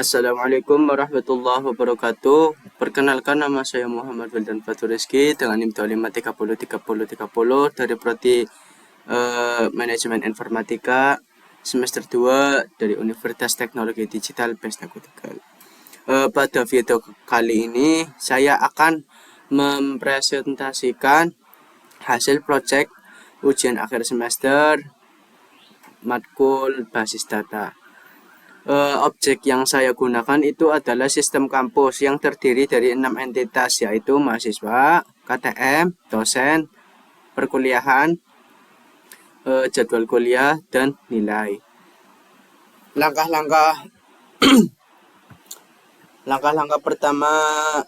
Assalamualaikum warahmatullahi wabarakatuh. Perkenalkan, nama saya Muhammad Wildan Fatur Rizky dengan NIM 25303030 dari Prodi Manajemen Informatika semester 2 dari Universitas Teknologi Digital Besta Tegal. Pada video kali ini saya akan mempresentasikan hasil proyek ujian akhir semester matkul basis data. Objek yang saya gunakan itu adalah sistem kampus yang terdiri dari 6 entitas, yaitu mahasiswa, KTM, dosen, perkuliahan, jadwal kuliah, dan nilai. Langkah pertama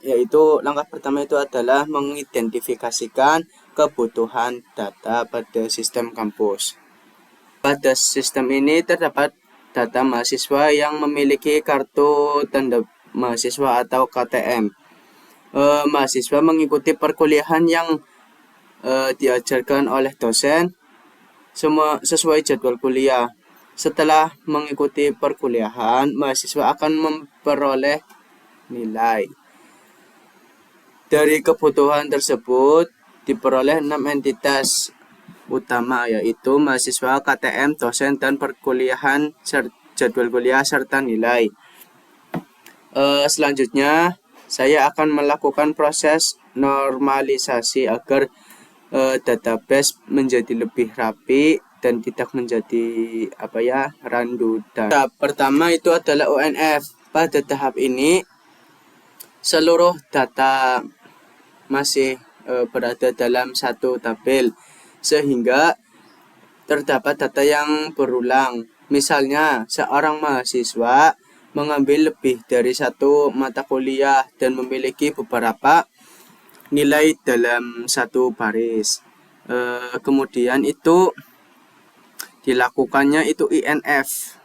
itu adalah mengidentifikasikan kebutuhan data pada sistem kampus. Pada sistem ini terdapat data mahasiswa yang memiliki kartu tanda mahasiswa atau KTM. Mahasiswa mengikuti perkuliahan yang diajarkan oleh dosen semua sesuai jadwal kuliah. Setelah mengikuti perkuliahan, mahasiswa akan memperoleh nilai. Dari kebutuhan tersebut diperoleh 6 entitas utama, yaitu mahasiswa, KTM, dosen, dan perkuliahan, jadwal kuliah, serta nilai. Selanjutnya saya akan melakukan proses normalisasi agar database menjadi lebih rapi dan tidak menjadi randutan. Tahap pertama itu adalah ONF. Pada tahap ini seluruh data masih berada dalam satu tabel, sehingga terdapat data yang berulang. Misalnya, seorang mahasiswa mengambil lebih dari satu mata kuliah dan memiliki beberapa nilai dalam satu baris. Kemudian itu dilakukannya itu INF.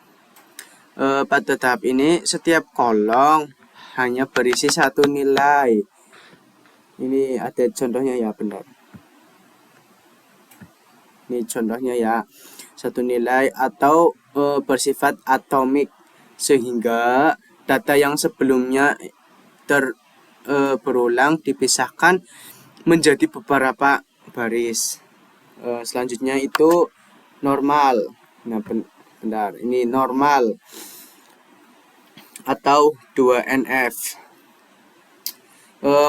Pada tahap ini setiap kolom hanya berisi satu nilai. Ini ada contohnya ya, benar. Ini contohnya ya, satu nilai atau bersifat atomik, sehingga data yang sebelumnya berulang dipisahkan menjadi beberapa baris. Selanjutnya itu normal. Nah, benar, ini normal atau 2NF.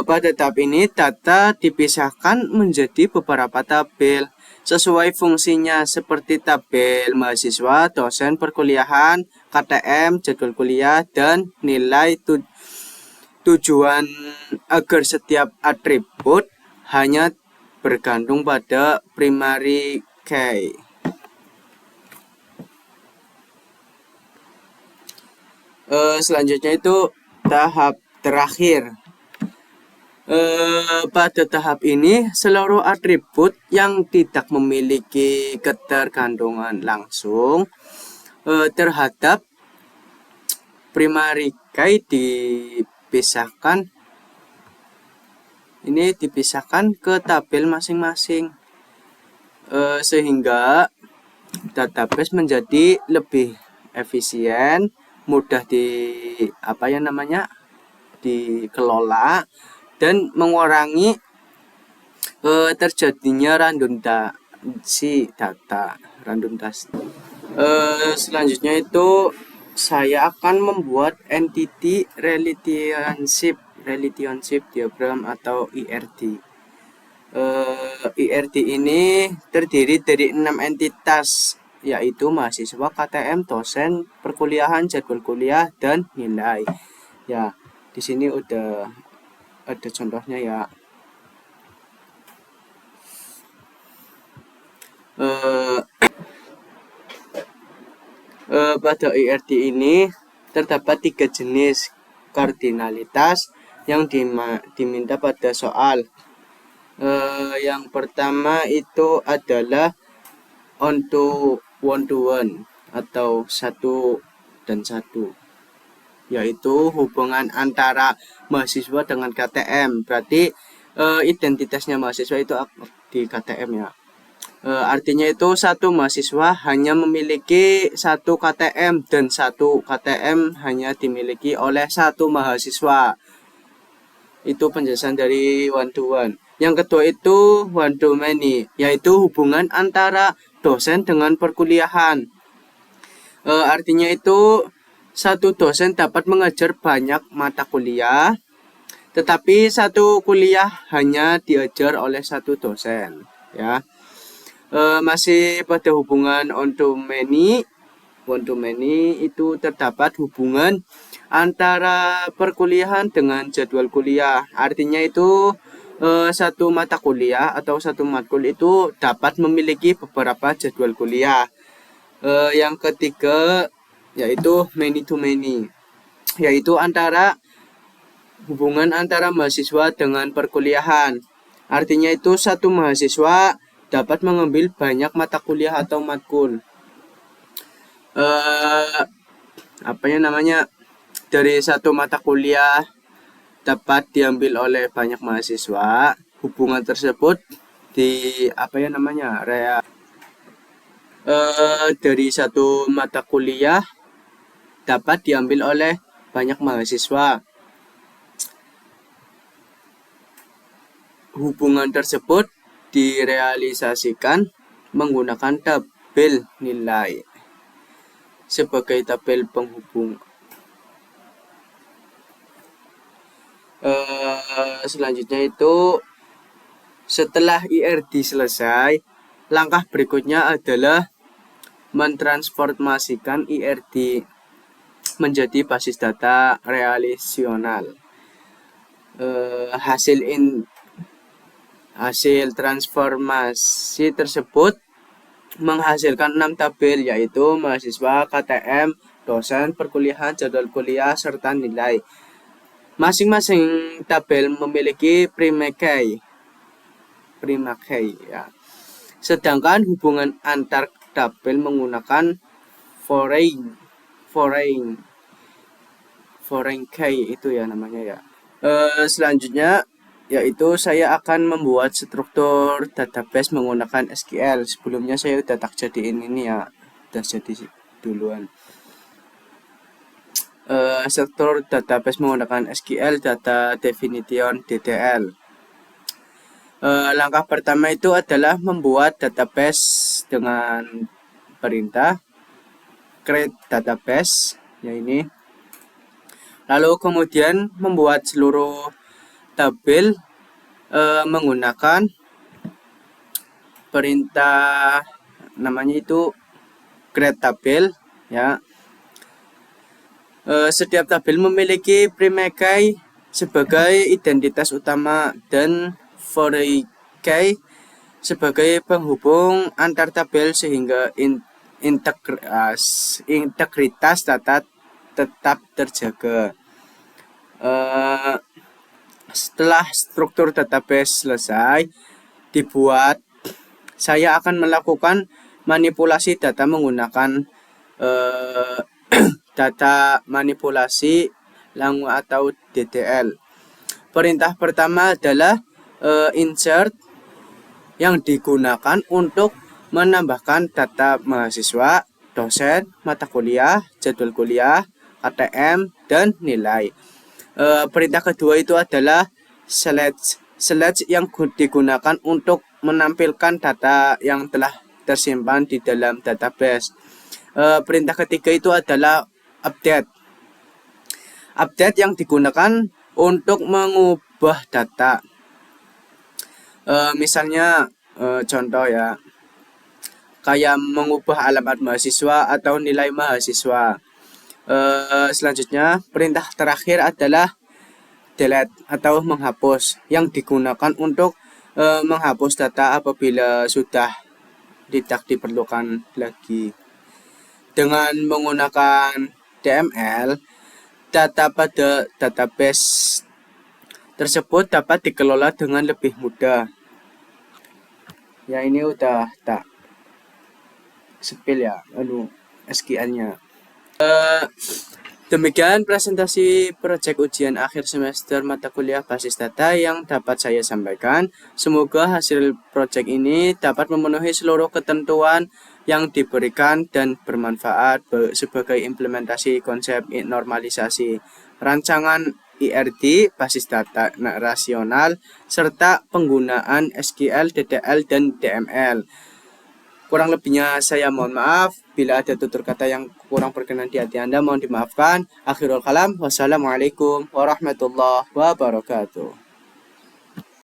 Pada tahap ini data dipisahkan menjadi beberapa tabel sesuai fungsinya, seperti tabel mahasiswa, dosen, perkuliahan, KTM, jadwal kuliah, dan nilai. Tujuan agar setiap atribut hanya bergantung pada primary key. Selanjutnya itu tahap terakhir. Pada tahap ini seluruh atribut yang tidak memiliki ketergantungan langsung terhadap primary key dipisahkan ke tabel masing-masing, sehingga database menjadi lebih efisien, mudah dikelola, dan mengurangi terjadinya redundansi data. Selanjutnya itu saya akan membuat entity relationship diagram atau IRD. IRD ini terdiri dari 6 entitas, yaitu mahasiswa, KTM, dosen, perkuliahan, jadwal kuliah, dan nilai. Ya, di sini udah ada contohnya ya. Pada IRD ini terdapat 3 jenis kardinalitas yang diminta pada soal. Yang pertama itu adalah one to one atau 1 dan 1, yaitu hubungan antara mahasiswa dengan KTM. Berarti identitasnya mahasiswa itu di KTM ya. Artinya itu satu mahasiswa hanya memiliki satu KTM dan satu KTM hanya dimiliki oleh satu mahasiswa. Itu penjelasan dari one to one. Yang kedua itu one to many, yaitu hubungan antara dosen dengan perkuliahan. Artinya itu satu dosen dapat mengajar banyak mata kuliah, tetapi satu kuliah hanya diajar oleh satu dosen, ya. Masih pada hubungan one to many itu terdapat hubungan antara perkuliahan dengan jadwal kuliah. Artinya itu satu mata kuliah atau satu matkul itu dapat memiliki beberapa jadwal kuliah. Yang ketiga yaitu many to many, yaitu hubungan antara mahasiswa dengan perkuliahan. Artinya itu satu mahasiswa dapat mengambil banyak mata kuliah atau matkul. Dari satu mata kuliah dapat diambil oleh banyak mahasiswa. Hubungan tersebut dari satu mata kuliah dapat diambil oleh banyak mahasiswa. Hubungan tersebut direalisasikan menggunakan tabel nilai sebagai tabel penghubung. Selanjutnya itu setelah IRD selesai, langkah berikutnya adalah mentransformasikan IRD menjadi basis data relasional. Hasil transformasi tersebut menghasilkan 6 tabel, yaitu mahasiswa, KTM, dosen, perkuliahan, jadwal kuliah, serta nilai. Masing-masing tabel memiliki prima key, ya. Sedangkan hubungan antar tabel menggunakan foreign key itu ya namanya ya. Selanjutnya yaitu saya akan membuat struktur database menggunakan SQL. Sebelumnya saya udah tak jadiin ini ya, udah jadi duluan. Struktur database menggunakan SQL, data definition DDL. Langkah pertama itu adalah membuat database dengan perintah create database, ya ini. Lalu kemudian membuat seluruh tabel menggunakan perintah namanya itu create tabel, ya. Setiap tabel memiliki prima key sebagai identitas utama dan foreign key sebagai penghubung antar tabel sehingga integritas data tetap terjaga. Setelah struktur database selesai dibuat, saya akan melakukan manipulasi data menggunakan data manipulasi lang atau DDL. Perintah pertama adalah insert, yang digunakan untuk menambahkan data mahasiswa, dosen, mata kuliah, jadwal kuliah, KTM, dan nilai. Perintah kedua itu adalah select yang digunakan untuk menampilkan data yang telah tersimpan di dalam database. Perintah ketiga itu adalah update yang digunakan untuk mengubah data. Misalnya contoh ya, kayak mengubah alamat mahasiswa atau nilai mahasiswa. Selanjutnya perintah terakhir adalah delete atau menghapus, yang digunakan untuk menghapus data apabila sudah tidak diperlukan lagi. Dengan menggunakan DML, data pada database tersebut dapat dikelola dengan lebih mudah. Ya ini udah tak spill ya SQL-nya. Demikian presentasi proyek ujian akhir semester mata kuliah basis data yang dapat saya sampaikan. Semoga hasil proyek ini dapat memenuhi seluruh ketentuan yang diberikan dan bermanfaat sebagai implementasi konsep normalisasi rancangan IRD basis data rasional serta penggunaan SQL, DDL, dan DML. Kurang lebihnya saya mohon maaf. Bila ada tutur kata yang kurang berkenan di hati Anda, mohon dimaafkan. Akhirul kalam. Wassalamualaikum warahmatullahi wabarakatuh.